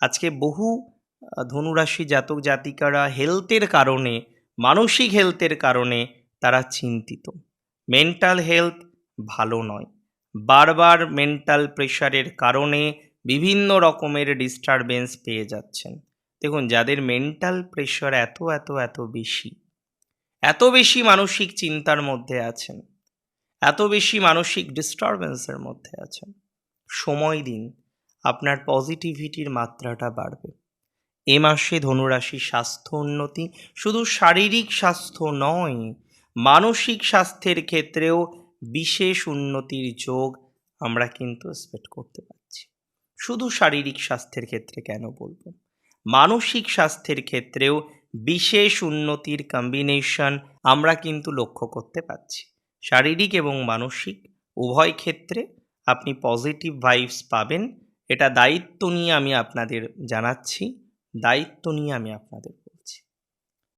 আজকে বহু ধনুরাশি জাতক জাতিকারা হেলথের কারণে, মানসিক হেলথের কারণে তারা চিন্তিত। মেন্টাল হেলথ ভালো নয়। বারবার মেন্টাল প্রেশারের কারণে বিভিন্ন রকমের ডিস্টারবেন্স পেয়ে যাচ্ছেন। দেখুন, যাদের মেন্টাল প্রেশার এত এত এত বেশি, এত বেশি মানসিক চিন্তার মধ্যে আছেন, এত বেশি মানসিক ডিস্টারবেন্সের মধ্যে আছেন, সময় দিন, আপনার পজিটিভিটির মাত্রাটা বাড়বে। এ মাসে ধনুরাশি স্বাস্থ্য উন্নতি, শুধু শারীরিক স্বাস্থ্য নয়, মানসিক স্বাস্থ্যের ক্ষেত্রেও বিশেষ উন্নতির যোগ আমরা কিন্তু এক্সপেক্ট করতে পারছি। শুধু শারীরিক স্বাস্থ্যের ক্ষেত্রে কেন বলবো, মানসিক স্বাস্থ্যের ক্ষেত্রেও বিশেষ উন্নতির কম্বিনেশন আমরা কিন্তু লক্ষ্য করতে পারছি। শারীরিক এবং মানসিক উভয় ক্ষেত্রে আপনি পজিটিভ ভাইবস পাবেন। এটা দায়িত্ব নিয়ে আমি আপনাদের জানাচ্ছি, দায়িত্ব নিয়ে আমি আপনাদের বলছি।